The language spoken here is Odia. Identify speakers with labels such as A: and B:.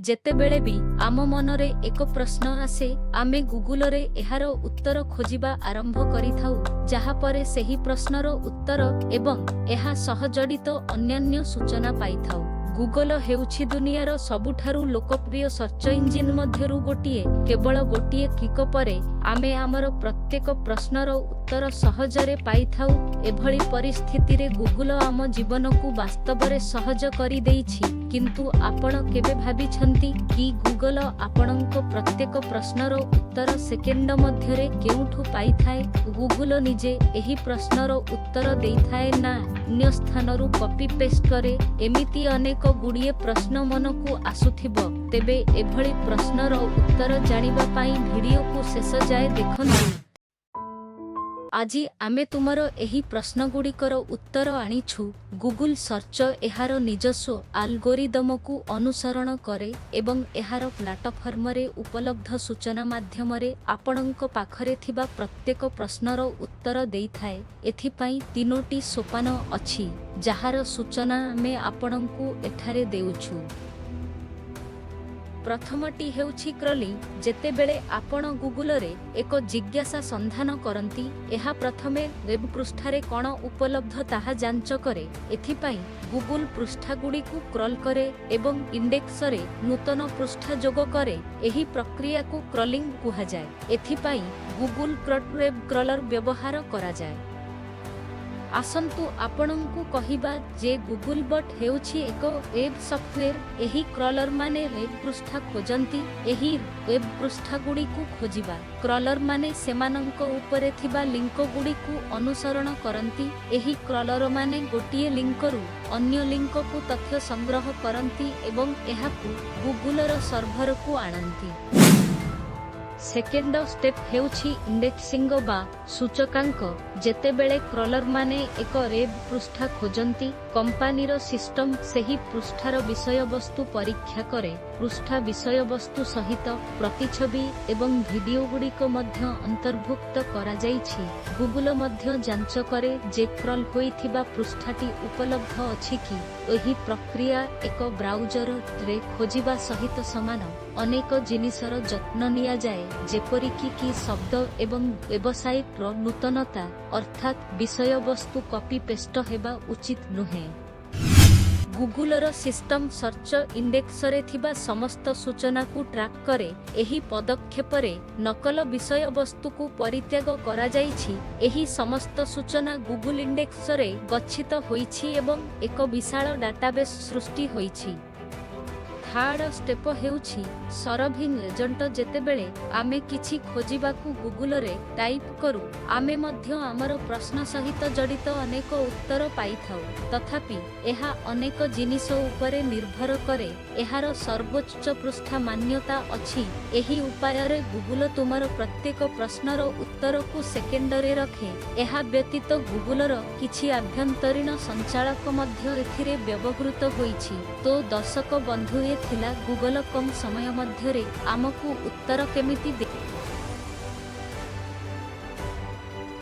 A: ଯେତେବେଳେ ବି ଆମ ମନରେ ଏକ ପ୍ରଶ୍ନ ଆସେ ଆମେ ଗୁଗୁଲରେ ଏହାର ଉତ୍ତର ଖୋଜିବା ଆରମ୍ଭ କରିଥାଉ, ଯାହା ପରେ ସେହି ପ୍ରଶ୍ନର ଉତ୍ତର ଏବଂ ଏହା ସହ ଜଡ଼ିତ ଅନ୍ୟାନ୍ୟ ସୂଚନା ପାଇଥାଉ। ଗୁଗଲ ହେଉଛି ଦୁନିଆର ସବୁଠାରୁ ଲୋକପ୍ରିୟ ସର୍ଚ୍ଚ ଇଞ୍ଜିନ୍ ମଧ୍ୟରୁ ଗୋଟିଏ। କେବଳ ଗୋଟିଏ କ୍ଲିକ୍ ପରେ ଆମେ ଆମର ପ୍ରତ୍ୟେକ ପ୍ରଶ୍ନର ଉତ୍ତର ସହଜରେ ପାଇଥାଉ। ଏଭଳି ପରିସ୍ଥିତିରେ ଗୁଗଲ ଆମ ଜୀବନକୁ ବାସ୍ତବରେ ସହଜ କରିଦେଇଛି। କିନ୍ତୁ ଆପଣ କେବେ ଭାବିଛନ୍ତି କି ଗୁଗଲ ଆପଣଙ୍କ ପ୍ରତ୍ୟେକ ପ୍ରଶ୍ନର ଉତ୍ତର ସେକେଣ୍ଡ ମଧ୍ୟରେ କେଉଁଠୁ ପାଇଥାଏ? ଗୁଗଲ ନିଜେ ଏହି ପ୍ରଶ୍ନର ଉତ୍ତର ଦେଇଥାଏ ନା ଅନ୍ୟ ସ୍ଥାନରୁ କପି ପେଷ୍ଟ କରେ? ଏମିତି ଅନେକ ଗୁଡ଼ିଏ ପ୍ରଶ୍ନ ମନକୁ ଆସୁଥିବ। ତେବେ ଏଭଳି ପ୍ରଶ୍ନର ଉତ୍ତର ଜାଣିବା ପାଇଁ ଭିଡ଼ିଓକୁ ଶେଷ ଯାଏ ଦେଖନ୍ତୁ। ଆଜି ଆମେ ତୁମର ଏହି ପ୍ରଶ୍ନଗୁଡ଼ିକର ଉତ୍ତର ଆଣିଛୁ। ଗୁଗୁଲ ସର୍ଚ୍ଚ ଏହାର ନିଜସ୍ୱ ଆଲଗୋରିଦମକୁ ଅନୁସରଣ କରେ ଏବଂ ଏହାର ପ୍ଲାଟଫର୍ମରେ ଉପଲବ୍ଧ ସୂଚନା ମାଧ୍ୟମରେ ଆପଣଙ୍କ ପାଖରେ ଥିବା ପ୍ରତ୍ୟେକ ପ୍ରଶ୍ନର ଉତ୍ତର ଦେଇଥାଏ। ଏଥିପାଇଁ 3ଟି ସୋପାନ ଅଛି, ଯାହାର ସୂଚନା ଆମେ ଆପଣଙ୍କୁ ଏଠାରେ ଦେଉଛୁ। ପ୍ରଥମଟି ହେଉଛି କ୍ରଲିଂ। ଯେତେବେଳେ ଆପଣ ଗୁଗୁଲରେ ଏକ ଜିଜ୍ଞାସା ସନ୍ଧାନ କରନ୍ତି, ଏହା ପ୍ରଥମେ ୱେବ୍ ପୃଷ୍ଠାରେ କ'ଣ ଉପଲବ୍ଧ ତାହା ଯାଞ୍ଚ କରେ। ଏଥିପାଇଁ ଗୁଗୁଲ ପୃଷ୍ଠାଗୁଡ଼ିକୁ କ୍ରଲ୍ କରେ ଏବଂ ଇଣ୍ଡେକ୍ସରେ ନୂତନ ପୃଷ୍ଠା ଯୋଗ କରେ। ଏହି ପ୍ରକ୍ରିୟାକୁ କ୍ରଲିଂ କୁହାଯାଏ। ଏଥିପାଇଁ ଗୁଗୁଲ କ୍ରଟ୍ ୱେବ୍ କ୍ରଲର ବ୍ୟବହାର କରାଯାଏ। ଆସନ୍ତୁ ଆପଣଙ୍କୁ କହିବା ଯେ ଗୁଗୁଲ ବଟ୍ ହେଉଛି ଏକ ୱେବ୍ ସଫ୍ଟୱେର୍। ଏହି କ୍ରଲରମାନେ ୱେବ୍ ପୃଷ୍ଠା ଖୋଜନ୍ତି। ଏହି ୱେବ୍ ପୃଷ୍ଠାଗୁଡ଼ିକୁ ଖୋଜିବା କ୍ରଲରମାନେ ସେମାନଙ୍କ ଉପରେ ଥିବା ଲିଙ୍କଗୁଡ଼ିକୁ ଅନୁସରଣ କରନ୍ତି। ଏହି କ୍ରଲରମାନେ ଗୋଟିଏ ଲିଙ୍କରୁ ଅନ୍ୟ ଲିଙ୍କକୁ ତଥ୍ୟ ସଂଗ୍ରହ କରନ୍ତି ଏବଂ ଏହାକୁ ଗୁଗୁଲର ସର୍ଭରକୁ ଆଣନ୍ତି। ସେକେଣ୍ଡ ଷ୍ଟେପ୍ ହେଉଛି ଇଣ୍ଡେକ୍ସିଂ ବା ସୂଚକାଙ୍କ। ଯେତେବେଳେ କ୍ରଲରମାନେ ଏକ ୱେବ୍ ପୃଷ୍ଠା ଖୋଜନ୍ତି, କମ୍ପାନୀର ସିଷ୍ଟମ ସେହି ପୃଷ୍ଠାର ବିଷୟବସ୍ତୁ ପରୀକ୍ଷା କରେ। ପୃଷ୍ଠା ବିଷୟବସ୍ତୁ ସହିତ ପ୍ରତିଛବି ଏବଂ ଭିଡିଓଗୁଡ଼ିକ ମଧ୍ୟ ଅନ୍ତର୍ଭୁକ୍ତ କରାଯାଇଛି। ଗୁଗୁଲ ମଧ୍ୟ ଯାଞ୍ଚ କରେ ଯେ କ୍ରଲ୍ ହୋଇଥିବା ପୃଷ୍ଠାଟି ଉପଲବ୍ଧ ଅଛି କି। ଏହି ପ୍ରକ୍ରିୟା ଏକ ବ୍ରାଉଜରରେ ଖୋଜିବା ସହିତ ସମାନ। ଅନେକ ଜିନିଷର ଯତ୍ନ ନିଆଯାଏ, ଯେପରିକି କି ଶବ୍ଦ ଏବଂ ୱେବସାଇଟ୍ର ନୂତନତା, ଅର୍ଥାତ୍ ବିଷୟବସ୍ତୁ କପି ପେଷ୍ଟ ହେବା ଉଚିତ ନୁହେଁ। ଗୁଗୁଲର ସିଷ୍ଟମ ସର୍ଚ୍ଚ ଇଣ୍ଡେକ୍ସରେ ଥିବା ସମସ୍ତ ସୂଚନାକୁ ଟ୍ରାକ୍ କରେ। ଏହି ପଦକ୍ଷେପରେ ନକଲ ବିଷୟବସ୍ତୁକୁ ପରିତ୍ୟାଗ କରାଯାଇଛି। ଏହି ସମସ୍ତ ସୂଚନା ଗୁଗୁଲ ଇଣ୍ଡେକ୍ସରେ ଗଚ୍ଛିତ ହୋଇଛି ଏବଂ ଏକ ବିଶାଳ ଡାଟାବେସ୍ ସୃଷ୍ଟି ହୋଇଛି। ଥାର୍ଡ ଷ୍ଟେପ ହେଉଛି ସର୍ଭିଂ ଏଜେଣ୍ଟ। ଯେତେବେଳେ ଆମେ କିଛି ଖୋଜିବାକୁ ଗୁଗୁଲରେ ଟାଇପ୍ କରୁ, ଆମେ ମଧ୍ୟ ଆମର ପ୍ରଶ୍ନ ସହିତ ଜଡ଼ିତ ଅନେକ ଉତ୍ତର ପାଇଥାଉ। ତଥାପି ଏହା ଅନେକ ଜିନିଷ ଉପରେ ନିର୍ଭର କରେ। ଏହାର ସର୍ବୋଚ୍ଚ ପୃଷ୍ଠା ମାନ୍ୟତା ଅଛି। ଏହି ଉପାୟରେ ଗୁଗୁଲ ତୁମର ପ୍ରତ୍ୟେକ ପ୍ରଶ୍ନର ଉତ୍ତରକୁ ସେକେଣ୍ଡରେ ରଖେ। ଏହା ବ୍ୟତୀତ ଗୁଗୁଲର କିଛି ଆଭ୍ୟନ୍ତରୀଣ ସଞ୍ଚାଳକ ମଧ୍ୟ ଏଥିରେ ବ୍ୟବହୃତ ହୋଇଛି। ତ ଦର୍ଶକ ବନ୍ଧୁ, ଥିଲା ଗୁଗଲ କମ୍ ସମୟ ମଧ୍ୟରେ ଆମକୁ ଉତ୍ତର କେମିତି